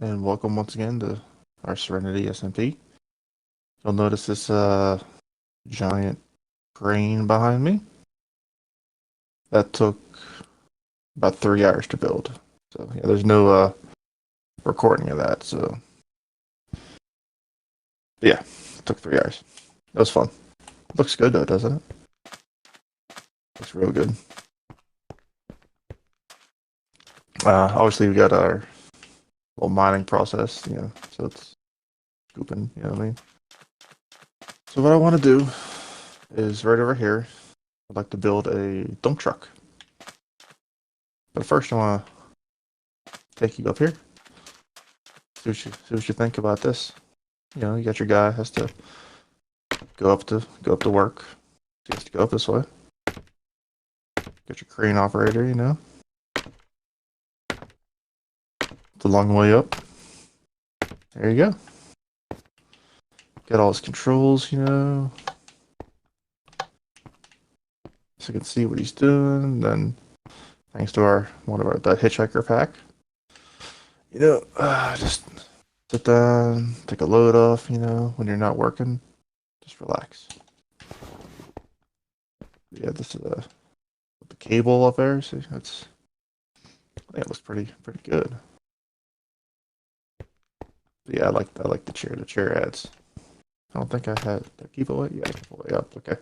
and welcome once again to our Serenity SMP. You'll notice this giant crane behind me. That took about 3 hours to build. So yeah, there's no recording of that. So yeah, it took 3 hours. That was fun. Looks good though, doesn't it? Looks real good. Obviously we got our little mining process, so it's scooping, you know what I mean? So what I want to do is right over here, I'd like to build a dump truck. But first I want to take you up here. See what you think about this. You got your guy has to go up to work. He has to go up this way. Got your crane operator, It's a long way up. There you go. Got all his controls, so you can see what he's doing. Then thanks to that hitchhiker pack, just sit down, take a load off, when you're not working, just relax. Yeah, this is the cable up there. See, I think it looks pretty good. But yeah, I like the chair. The chair adds. I don't think I had the keep away. Yeah, keep away up. Okay.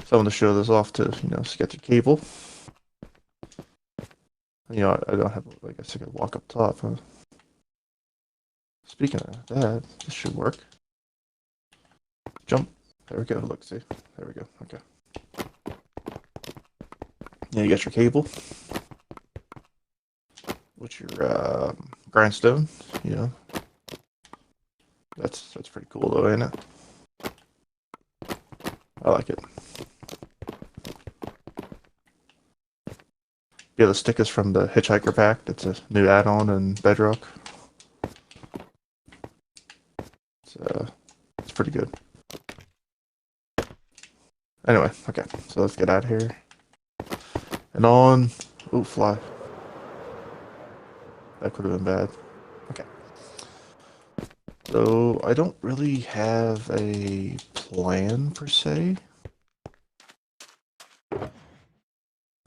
So I'm going to show this off to sketch a cable. I don't have. I guess I could walk up top. Huh? Speaking of that, this should work. Jump. There we go. Look, see. There we go. Okay. Yeah, you got your cable. What's your grindstone? That's pretty cool though, ain't it? I like it. Yeah, the stick is from the Hitchhiker pack. It's a new add-on in Bedrock. It's pretty good. Anyway, okay, so let's get out of here. And on. Ooh, fly. That could have been bad. Okay. So I don't really have a plan per se. I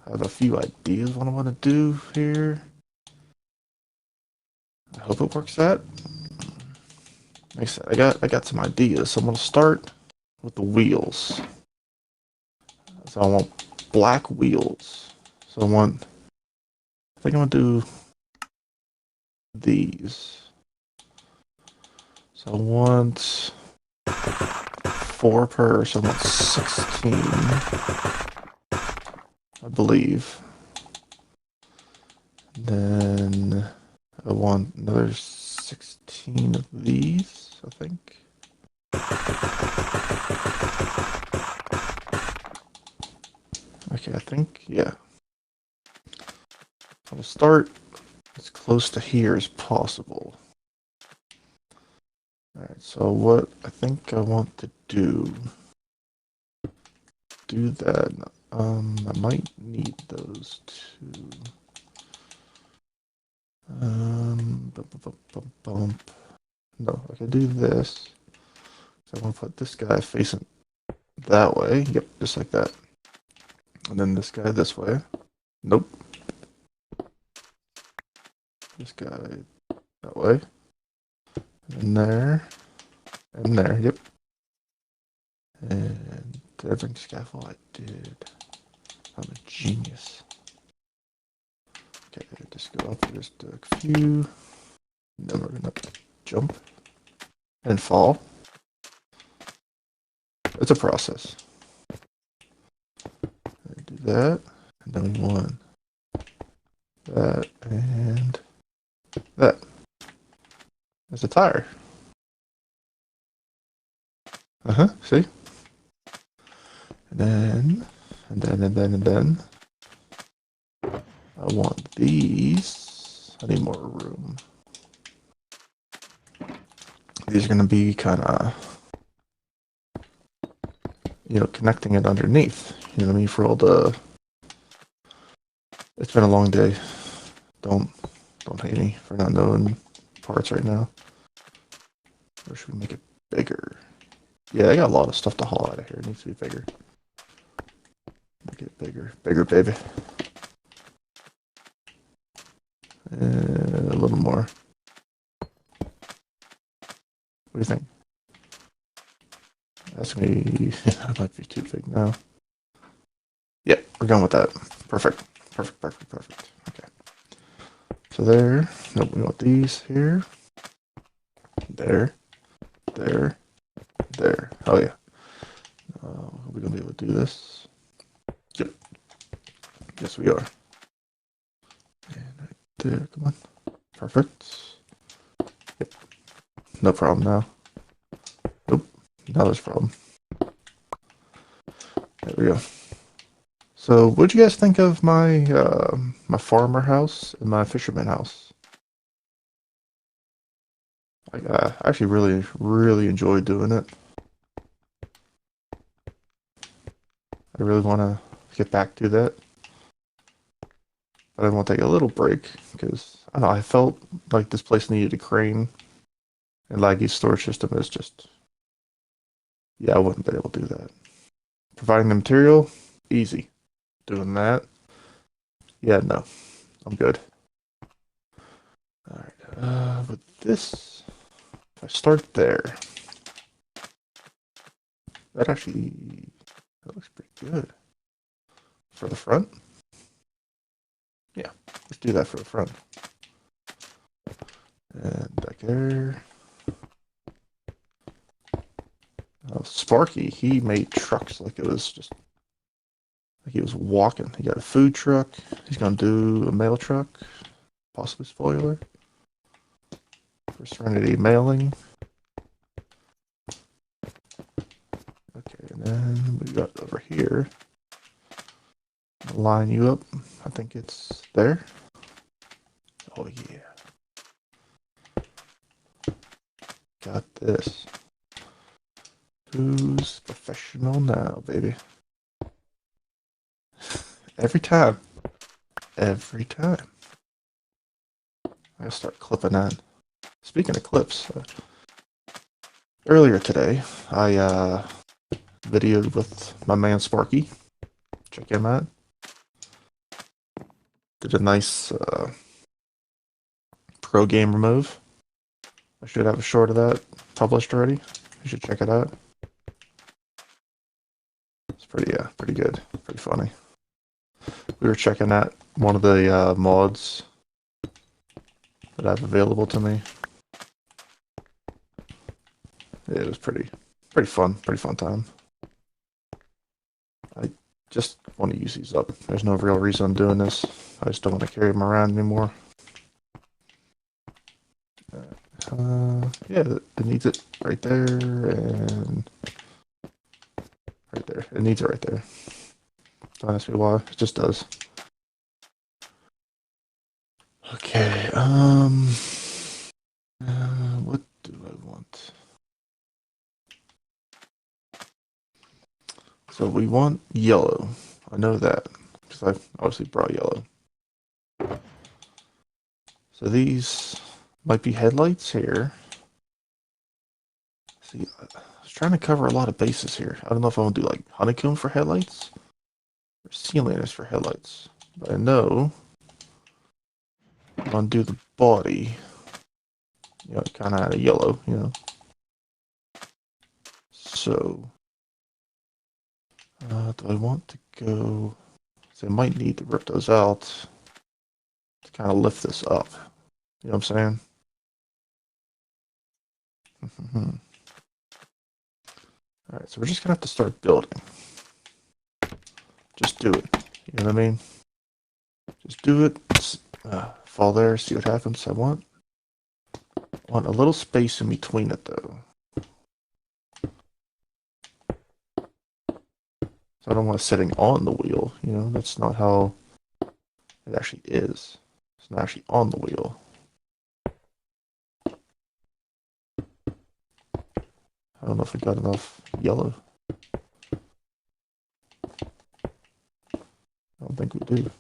have a few ideas what I want to do here. I hope it works out. Like I said, I got some ideas. So I'm gonna start with the wheels. So I want black wheels. So I think I'm gonna do these. So I want 4 per, so I want 16, I believe. Then I want another 16 of these, I think. Okay, I think, yeah. I'll start as close to here as possible. Alright, so what I think I want to do that. I might need those two. Bump. No, I can do this. So I'm gonna put this guy facing that way. Yep, just like that. And then this guy this way. Nope. This guy that way. And there. And there, yep. And did I bring scaffold? I did. I'm a genius. Okay, just go up just a few. Then we're gonna jump and fall. It's a process. Do that, and then we want that and that. There's a tire. See? And then I want these. I need more room. These are gonna be kinda connecting it underneath. You know what I mean? For all the it's been a long day. Don't hate me for not knowing parts right now. Or should we make it bigger? Yeah, I got a lot of stuff to haul out of here. It needs to be bigger. Make it bigger. Bigger, baby. And a little more. What do you think? That's gonna be... that might be too big now. Yep, we're going with that. Perfect. Perfect, perfect, perfect. Okay. So there. Nope, we want these here. There. There. There. Oh, yeah. Are we going to be able to do this? Yep. Yes, we are. And right there. Come on. Perfect. Yep. No problem now. Nope. Now there's a problem. There we go. So, what did you guys think of my my farmer house and my fisherman house? I actually really enjoyed doing it. I really want to get back to that, but I want to take a little break because I don't know. I felt like this place needed a crane, and Laggy's storage system is just yeah. I wouldn't be able to do that. Providing the material, easy. Doing that, yeah, no, I'm good. All right, with this, if I start there, that actually that looks pretty good for the front. Yeah, let's do that for the front. And back there. Sparky, he made trucks like it was just like he was walking. He got a food truck. He's gonna do a mail truck, possibly spoiler for Serenity mailing. Okay, and then we got over here. I'll line you up. I think it's there. Oh yeah, got this. Who's professional now, baby? Every time. Every time. I gotta start clipping that. Speaking of clips, earlier today, I videoed with my man Sparky. Check him out. Did a nice pro gamer move. I should have a short of that published already. You should check it out. It's pretty good. Pretty funny. We were checking out one of the mods that I have available to me. It was pretty fun. Pretty fun time. I just want to use these up. There's no real reason I'm doing this. I just don't want to carry them around anymore. Yeah, it needs it right there and right there. It needs it right there. Don't ask me why. It just does. Okay. What do I want? So we want yellow. I know that because I've obviously brought yellow. So these might be headlights here. See, I was trying to cover a lot of bases here. I don't know if I want to do like honeycomb for headlights or sea lanterns for headlights. But I know I want to do the body, you know, kind of out of yellow, you know. So, do I want to go? So I might need to rip those out to kind of lift this up. You know what I'm saying? All right, so we're just gonna have to start building. Just do it. You know what I mean? Just do it. Fall there, see what happens. I want a little space in between it though. So I don't want it sitting on the wheel. You know, that's not how it actually is. It's not actually on the wheel. I don't know if we got enough yellow. I don't think we do.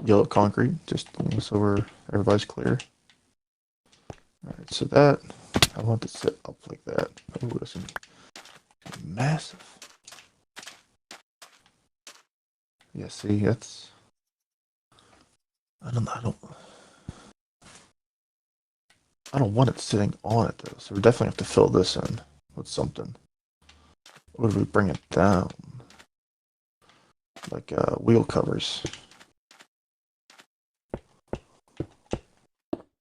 yellow concrete, just so everybody's clear. All right, so that I want to sit up like that. Oh, that's gonna be massive. Yeah, see, that's I don't want it sitting on it though. So we definitely have to fill this in with something. What do we bring it down? Like wheel covers.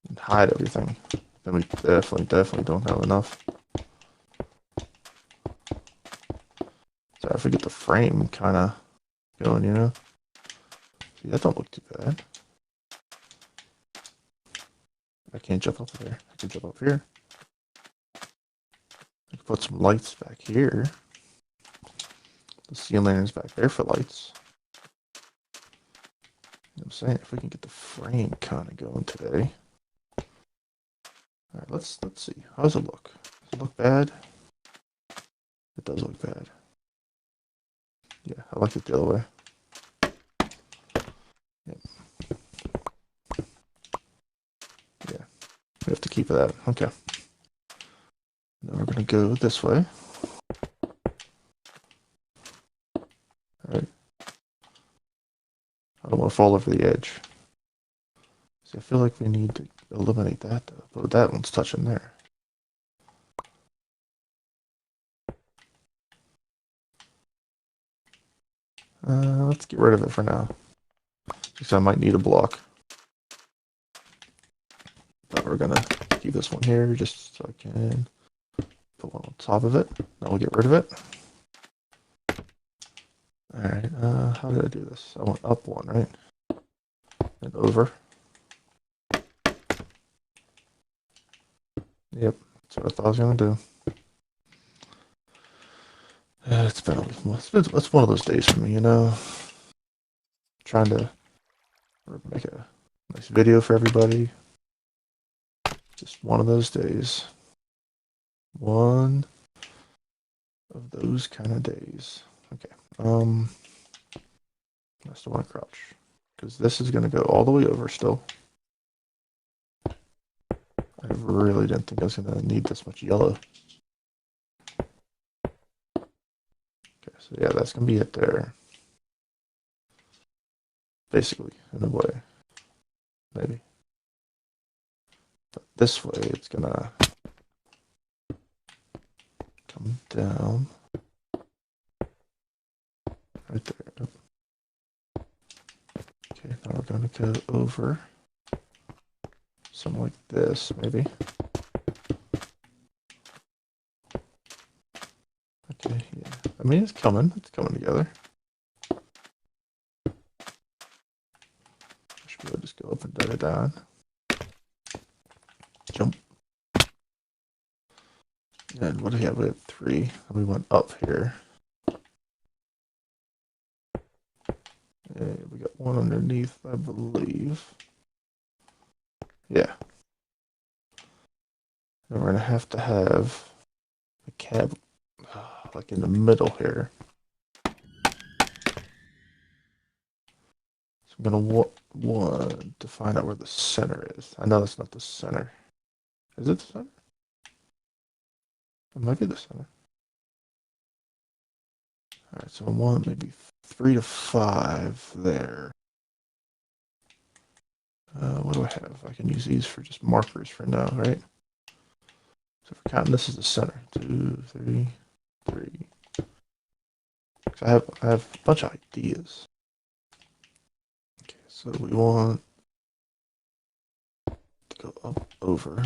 And hide everything. Then we definitely don't have enough. So if we get the frame kind of going, See, that don't look too bad. I can't jump up there. I can jump up here. I can put some lights back here. The ceiling is back there for lights. You know what I'm saying? If we can get the frame kind of going today. Alright, let's see. How does it look? Does it look bad? It does look bad. Yeah, I like it the other way. Yep. Yeah. We have to keep that. Okay. Now we're gonna go this way. Alright. I don't want to fall over the edge. See, I feel like we need to eliminate that though. But that one's touching there. Let's get rid of it for now. Because I might need a block. But we're gonna keep this one here just so I can put one on top of it. Now we'll get rid of it. Alright, how did I do this? I went up one, right? And over. Yep, that's what I thought I was gonna do. It's one of those days for me, Trying to make a nice video for everybody. Just one of those days. One of those kind of days. Okay. I still want to crouch because this is gonna go all the way over still. I really didn't think I was gonna need this much yellow. Okay, so yeah, that's gonna be it there. Basically, in a way. Maybe. But this way it's gonna come down. Right there. Okay, now we're gonna go over. Something like this, maybe. Okay, yeah. I mean, it's coming together. I should be able to just go up and down it down. Jump. And what do we have? We have 3. And we went up here. And we got one underneath, I believe. Yeah. And we're gonna have a cab like in the middle here. So I'm gonna want to find out where the center is. I know that's not the center. Is it the center? It might be the center. Alright, so I want maybe 3 to 5 there. What do I have? I can use these for just markers for now, right? So if we're counting this as the center. 2, 3, 3. So I have a bunch of ideas. Okay, so we want to go up, over.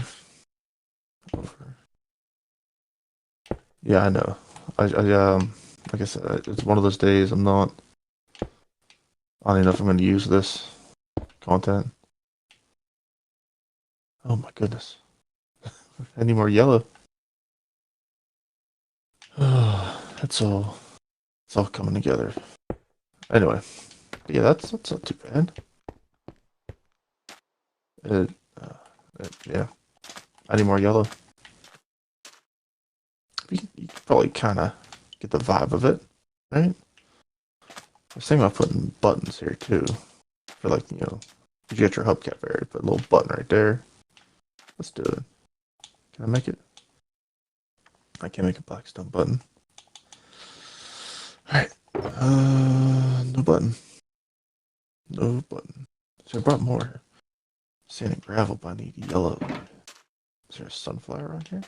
Yeah, I know. Like I said, it's one of those days. I don't even know if I'm going to use this content. Oh my goodness. I need more yellow. It's all coming together. Anyway, yeah, that's not too bad. Yeah, I need more yellow. You can probably kind of get the vibe of it, right? I was thinking about putting buttons here too for like, you get your hubcap area. Put a little button right there. Let's do it. Can I make it? I can't make a Blackstone button. Alright. No button. No button. So I brought more sand and gravel, but I need yellow. Is there a sunflower around here?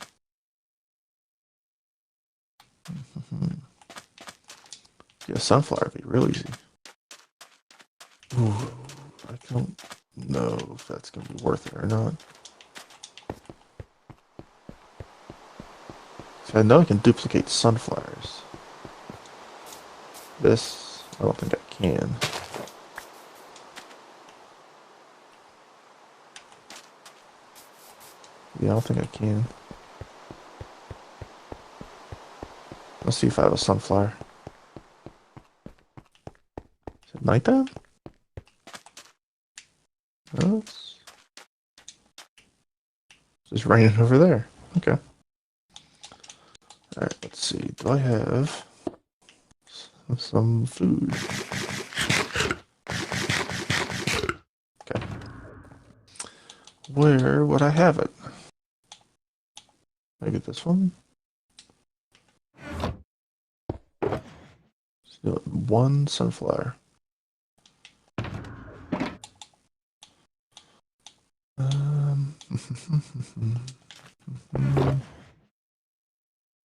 Yeah, sunflower would be real easy. Ooh, I don't know if that's going to be worth it or not. So I know I can duplicate sunflowers. This, I don't think I can. Yeah, I don't think I can. Let's see if I have a sunflower. Is it nighttime? No, it's just raining over there. Okay. Alright, let's see. Do I have some food? Okay. Where would I have it? Maybe this one? Let's do it. One sunflower.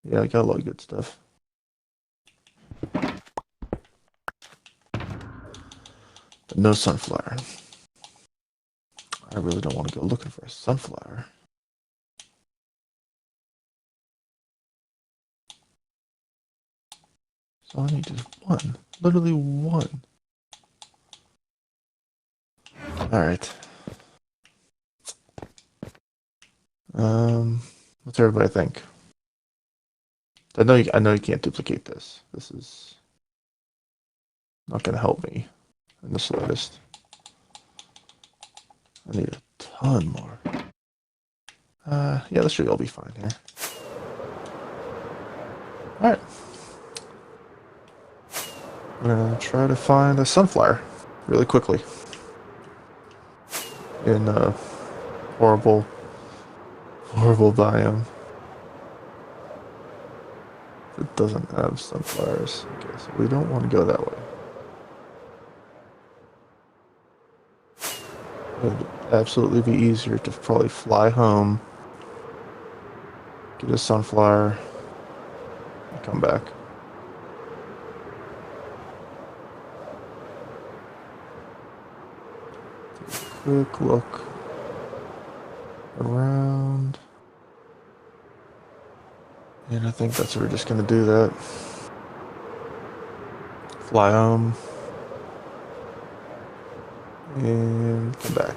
Yeah, I got a lot of good stuff. But no sunflower. I really don't want to go looking for a sunflower. So I need just one. Literally one. Alright. What's everybody think? I know you can't duplicate this. This is not gonna help me in the slightest. I need a ton more. Yeah, this should all be fine here. Alright. I'm gonna try to find a sunflower really quickly. In a horrible biome. It doesn't have sunflowers. Okay, so we don't want to go that way. It would absolutely be easier to probably fly home, get a sunflower, and come back. Take a quick look around. And I think that's what we're just gonna do that. Fly home. And come back.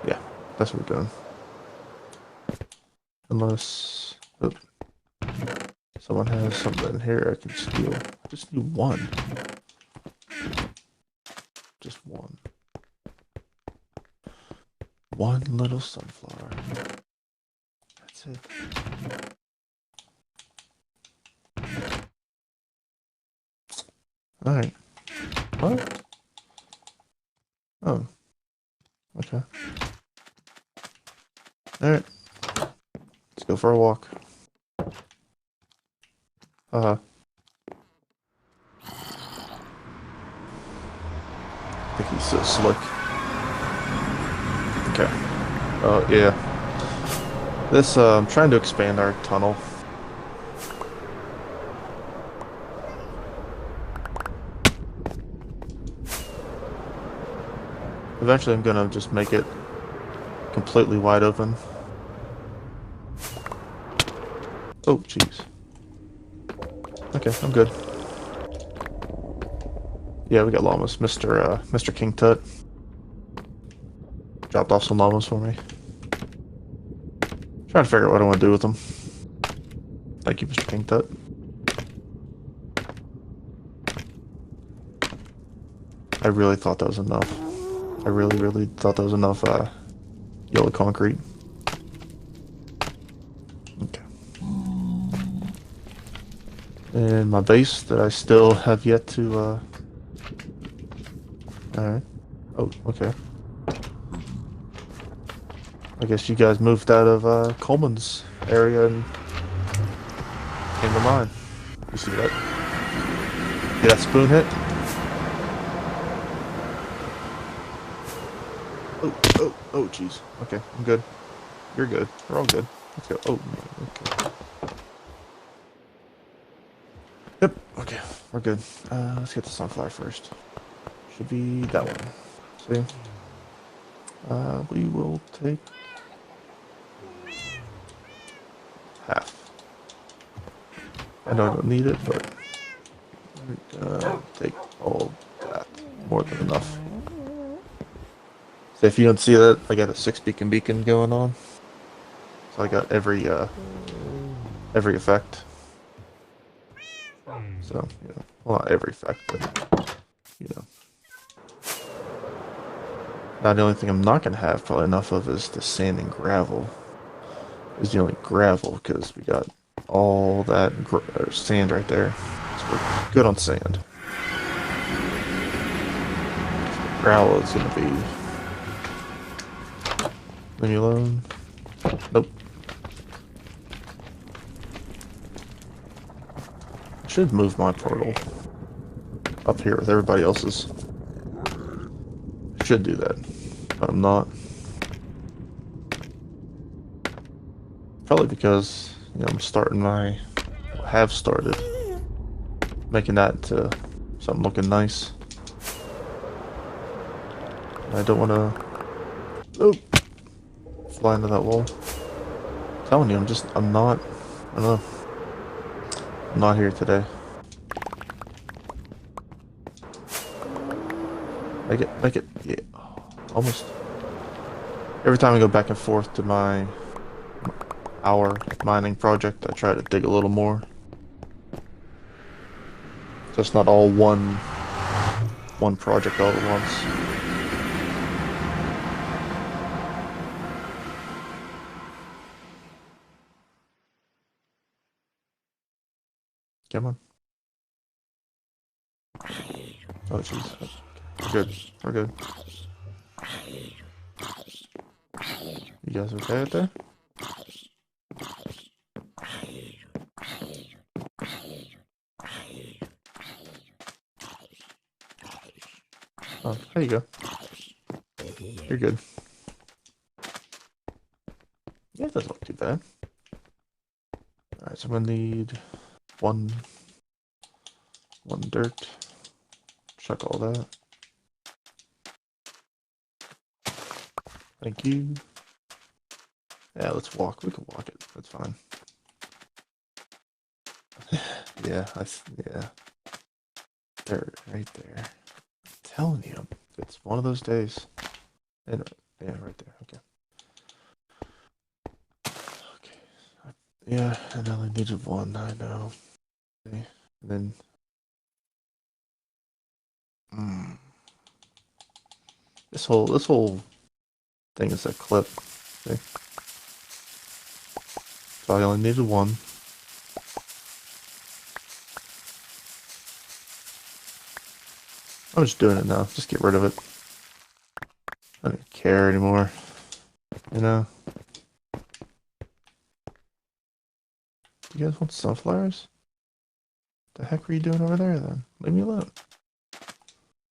Yeah, that's what we're doing. Unless someone has something here I can steal. I just need one. Just one. One little sunflower. That's it. Alright. What? Oh. Okay. Alright. Let's go for a walk. I think he's so slick. Okay. Oh, yeah. This, I'm trying to expand our tunnel. Eventually I'm gonna just make it completely wide open. Oh, jeez. Okay, I'm good. Yeah, we got llamas. Mr. King Tut dropped off some llamas for me. Trying to figure out what I want to do with them. Thank you, Mr. King Tut. I really thought that was enough. I really thought that was enough yellow concrete. And my base that I still have yet to, alright. Oh, okay. I guess you guys moved out of, Coleman's area and came to mine. You see that? Get that spoon hit? Oh, jeez. Okay, I'm good. You're good. We're all good. Let's go. Oh, okay. Yep, okay. We're good. Let's get the sunflower first. Should be that one. See? We will take half. I know I don't need it, but we're gonna take all that. More than enough. So if you don't see that, I got a 6 beacon going on. So I got every effect. So, you know, well, not every effect, but, you know. Now the only thing I'm not gonna have probably enough of is the sand and gravel. Is the only gravel, because we got all that sand right there. So we're good on sand. Gravel is gonna be... Leave me alone. Nope. I should move my portal up here with everybody else's. I should do that, but I'm not. Probably because, you know, I'm starting have started making that into something looking nice. I don't want to fly into that wall. I'm telling you, I'm not, I don't know. I'm not here today. Make it, yeah, almost. Every time I go back and forth to our mining project, I try to dig a little more. So it's not all one project all at once. Come on. Oh jeez. We're good. We're good. You guys okay out there? Oh, there you go. You're good. Yeah, it doesn't look too bad. Alright, so I'm gonna need one dirt. Chuck all that. Thank you. Yeah, let's walk. We can walk it. That's fine. Yeah, yeah. There, right there. I'm telling you, it's one of those days. And yeah, right there. Okay. Okay. Yeah, and I only needed one. I know. Okay. And then. This whole thing is a clip. See? So I only needed one. I'm just doing it now. Just get rid of it. I don't care anymore. You know? You guys want sunflowers? The heck were you doing over there then? Leave me alone.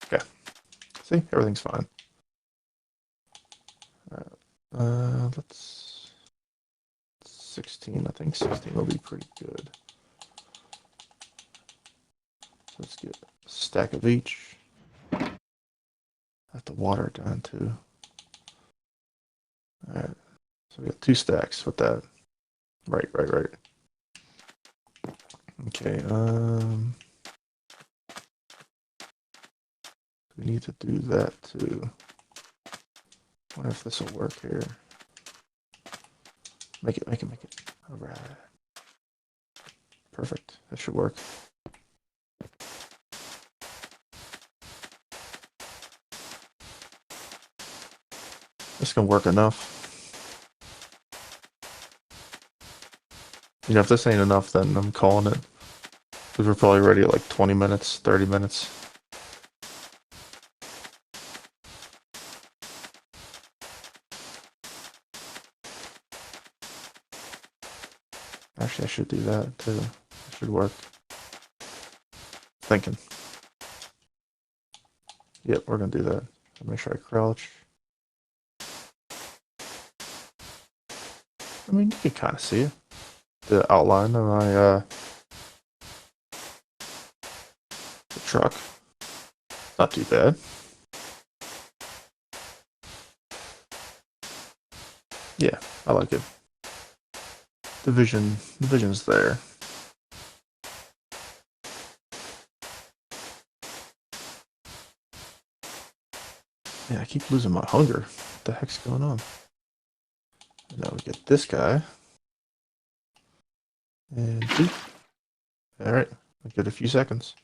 Okay. See? Everything's fine. Alright. Let's... 16. I think 16 will be pretty good. So let's get a stack of each. I have to water it down too. Alright. So we got 2 stacks with that. Right. Okay, we need to do that too. I wonder if this will work here. Make it. Alright. Perfect. That should work. This can work enough. You know, if this ain't enough, then I'm calling it. Because we're probably ready at like 20 minutes, 30 minutes. Actually, I should do that too. It should work. Thinking. Yep, we're gonna do that. Make sure I crouch. I mean, you can kind of see it. The outline of my the truck. Not too bad. Yeah, I like it. The vision's there. Yeah, I keep losing my hunger. What the heck's going on? Now we get this guy. And two. Alright, we get a few seconds.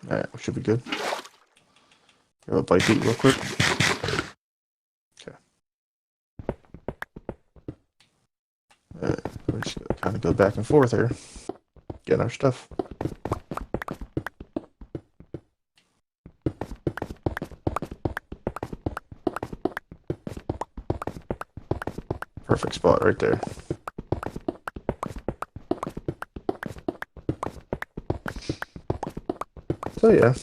Alright, we should be good. Grab a bite to eat real quick. Okay. Alright, we're just gonna kind of go back and forth here. Getting our stuff. Perfect spot right there. So yeah.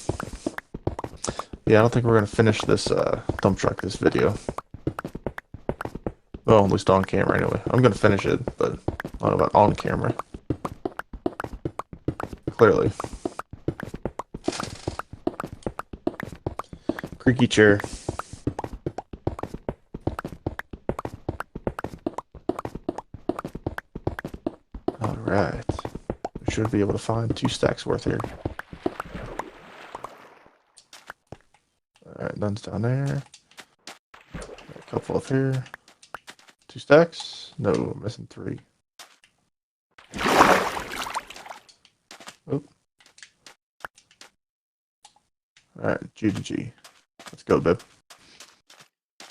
Yeah, I don't think we're gonna finish this dump truck this video. Well, at least on camera anyway. I'm gonna finish it, but I don't know about on camera. Clearly. Creaky chair. Alright. We should be able to find 2 stacks worth here. Alright, none's down there. A couple up here. 2 stacks? No, we're missing 3. Oh. Alright, G to G. Let's go, babe.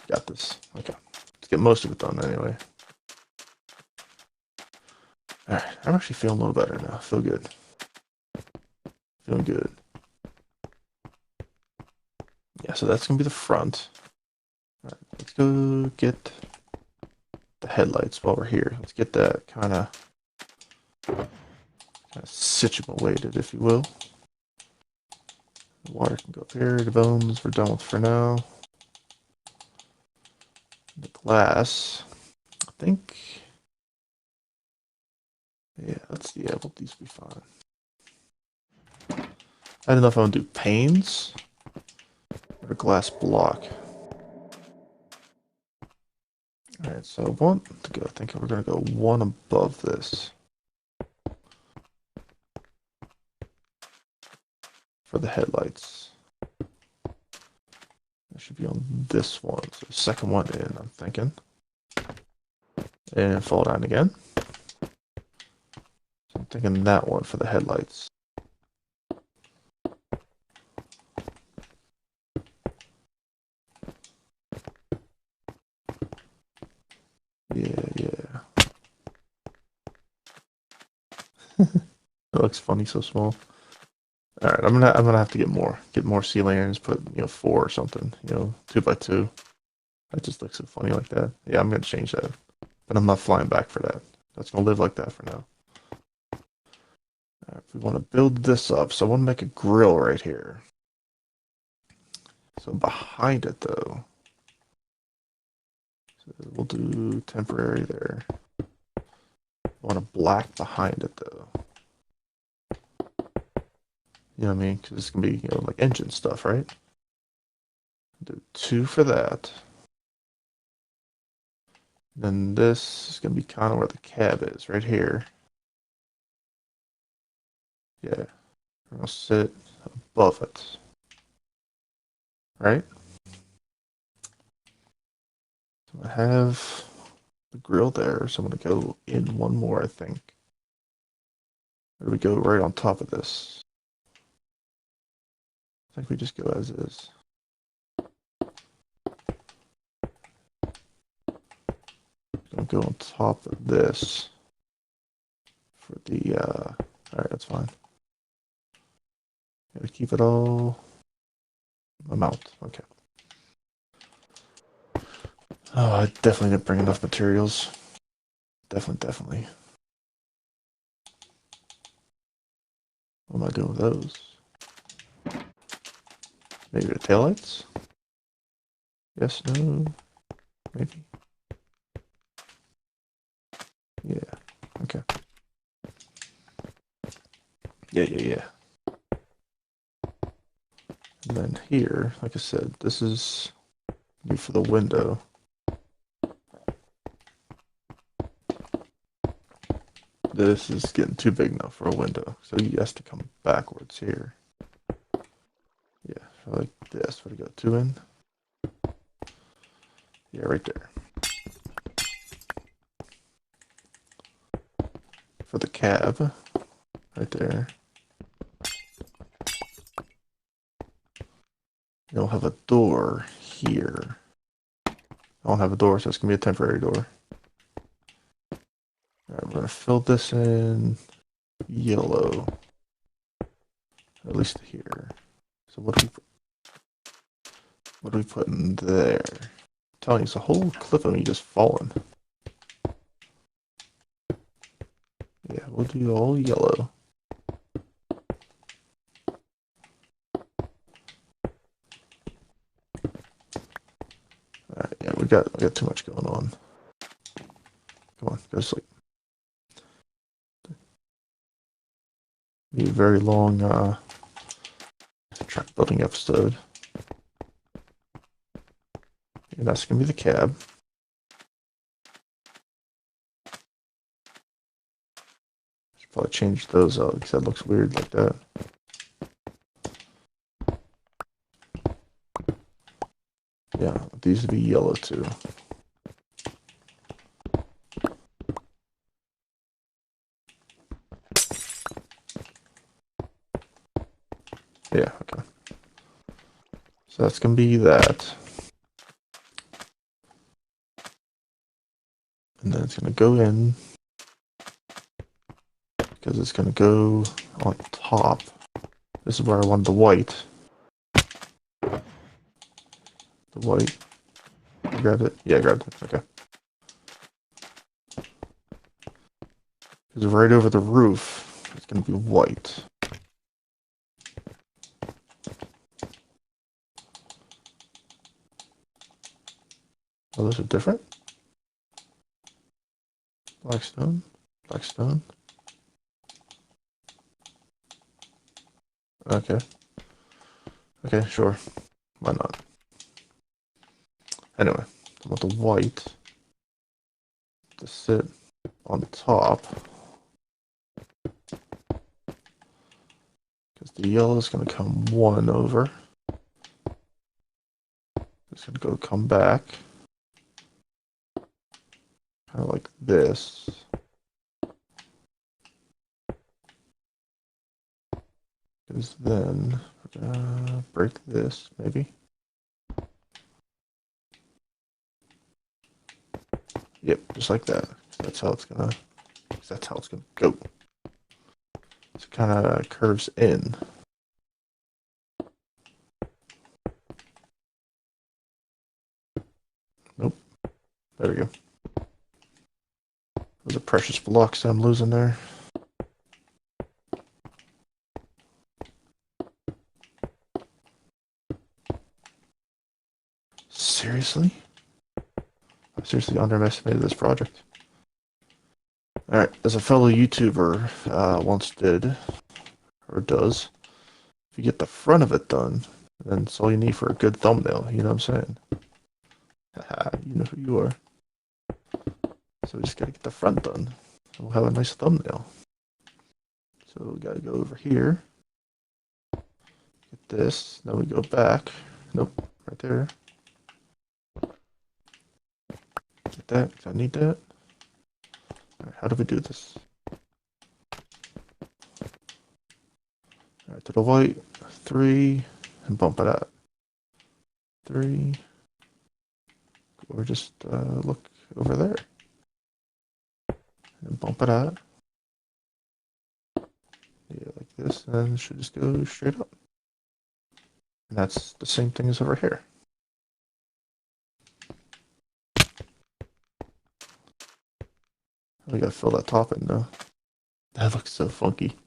Got this. Okay. Let's get most of it done anyway. Alright, I'm actually feeling a little better now. Feel good. Feeling good. Yeah, so that's gonna be the front. Alright, let's go get the headlights while we're here. Let's get that kind of situated, if you will. The water can go up here. The bones we're done with for now. The glass, I think. Yeah, let's see. Yeah, well, these will be fine. I don't know if I want to do panes or a glass block. Alright, so I want to go. I think we're going to go one above this for the headlights. That should be on this one. So second one in, I'm thinking. And fall down again. So I'm thinking that one for the headlights. Yeah. It looks funny, so small. All right, I'm gonna have to get more sea lanterns. Put 4 or something. 2x2. That just looks so funny like that. Yeah, I'm gonna change that, but I'm not flying back for that. That's gonna live like that for now. All right, we want to build this up, so I want to make a grill right here. So behind it though, so we'll do temporary there. I want a black behind it though. You know what I mean? Because it's gonna be like engine stuff, right? Do 2 for that. Then this is gonna be kind of where the cab is, right here. Yeah, we're gonna sit above it, right? So I have the grill there, so I'm gonna go in one more, I think. Or do we go right on top of this? I think we just go as is. want to go on top of this for the, alright, that's fine. Gotta keep it all amount. Okay. Oh, I definitely didn't bring enough materials. Definitely. What am I doing with those? Maybe the taillights? Yes, no, maybe. Yeah, okay. Yeah. And then here, like I said, this is for the window. This is getting too big now for a window, so he has to come backwards here. Yeah, like this. Where to go? 2 in? Yeah, right there. For the cab, right there. You'll have a door here. I don't have a door, so it's gonna be a temporary door. Alright, we're gonna fill this in yellow. At least here. So what do we put in there? I'm telling you, it's a whole clip of me just falling. Yeah, we'll do all yellow. Alright, yeah, we got too much going on. Come on, go to sleep. Be a very long truck building episode. And that's gonna be the cab. Should probably change those out because that looks weird like that. Yeah, these would be yellow too. Yeah, okay. So that's gonna be that. And then it's gonna go in because it's gonna go on top. This is where I want the white. The white. I grabbed it. Yeah, I grabbed it. Okay. Because right over the roof, it's gonna be white. Oh, those are different? Black stone? Black stone? Okay. Okay, sure. Why not? Anyway, I want the white to sit on top. Because the yellow is going to come 1 over. It's going to come back. Kind of like this. Because then we're going to break this, maybe. Yep, just like that. That's how it's gonna go. So it kind of curves in. Nope. There we go. Those are precious blocks I'm losing there. Seriously? I seriously underestimated this project. Alright, as a fellow YouTuber once did, or does, if you get the front of it done, then it's all you need for a good thumbnail, you know what I'm saying? Haha, you know who you are. So we just gotta get the front done. We'll have a nice thumbnail. So we gotta go over here. Get this, then we go back. Nope, right there. Get that, because I need that. Alright, how do we do this? Alright, to the white, 3, and bump it out. 3, or just look over there. bump it out. Yeah, like this, and then it should just go straight up. And that's the same thing as over here. We gotta fill that top in though. That looks so funky.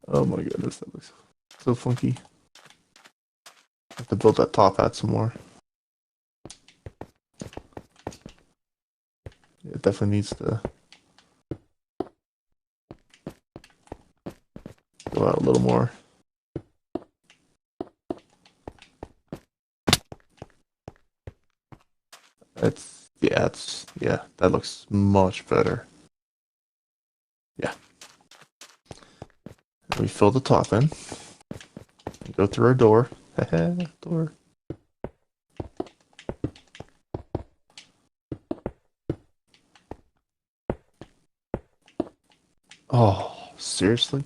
Oh my goodness, that looks so funky. Have to build that top out some more. It definitely needs to go out a little more. Yeah, that looks much better. Yeah. And we fill the top in. Go through our door. Door. Oh, seriously?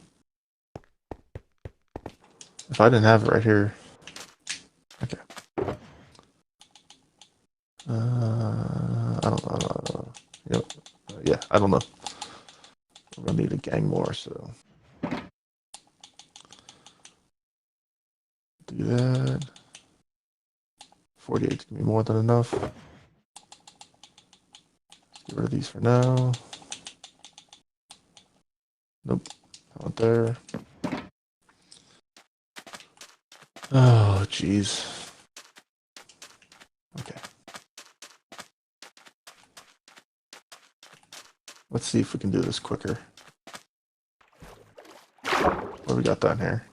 If I didn't have it right here. Okay. I don't know. Yep. Yeah, I don't know. We're gonna need a gang more, so do that. 48's gonna be more than enough. Let's get rid of these for now. Nope, not there. Oh, jeez. Okay. Let's see if we can do this quicker. What do we got down here?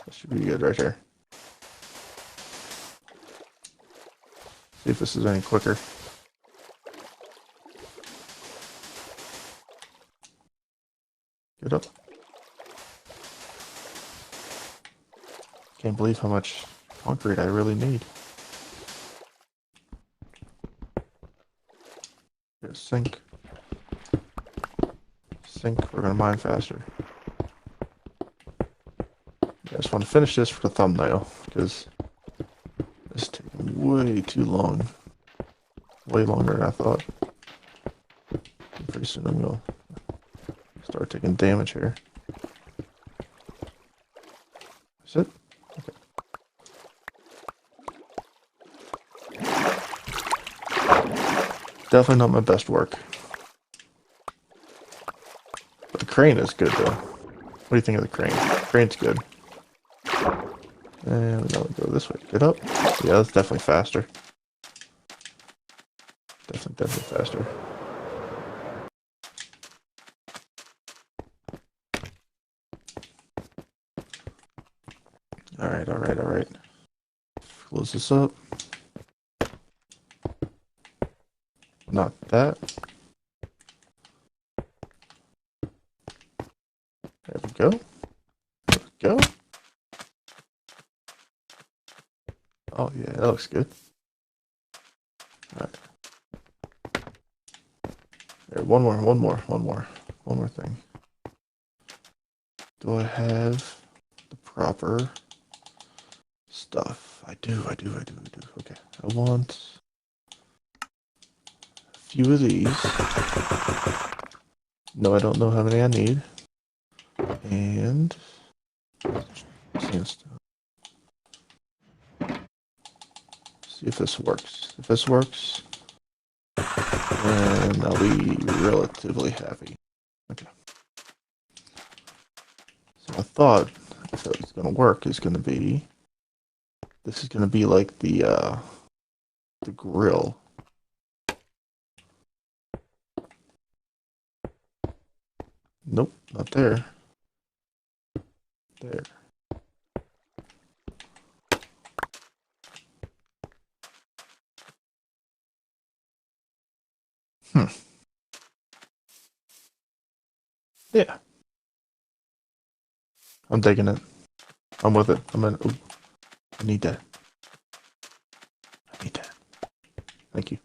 That should be good right here. See if this is any quicker. Get up. Can't believe how much concrete I really need. Here's sink. Sink, we're gonna mine faster. I just want to finish this for the thumbnail because it's taking way too long. Way longer than I thought. And pretty soon I'm gonna start taking damage here. Is it? Okay. Definitely not my best work. But the crane is good though. What do you think of the crane? The crane's good. And we gotta go this way. Get up. Yeah, that's definitely faster. Definitely faster. Alright. Close this up. Not that. There we go. There we go. Oh yeah, that looks good. Alright. There, one more thing. Do I have the proper stuff? I do. Okay. I want a few of these. No, I don't know how many I need. And sandstone. See if this works. If this works, then I'll be relatively happy. Okay. So I thought if it was gonna work, is gonna be this is gonna be like the grill. Nope, not there. There. Yeah. I'm taking it. I'm with it. Ooh, I need that. Thank you.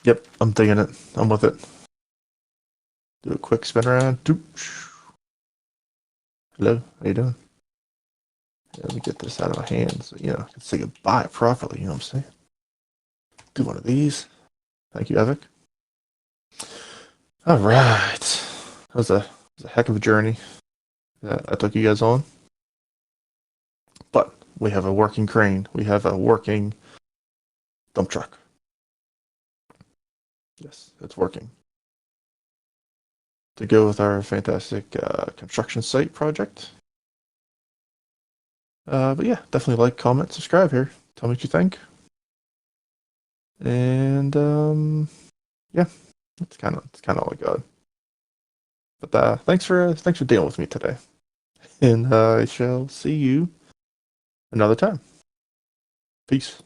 Yep, I'm taking it. I'm with it. Do a quick spin around. Hello, how you doing? Yeah, let me get this out of my hands so, I can say goodbye properly, you know what I'm saying? do one of these. Thank you, Evic. All right. That was a heck of a journey that I took you guys on. But we have a working crane. We have a working dump truck. Yes, it's working. To go with our fantastic construction site project. But yeah, definitely like, comment, subscribe here. Tell me what you think. And yeah, that's kind of all I got. But thanks for dealing with me today. And I shall see you another time. Peace.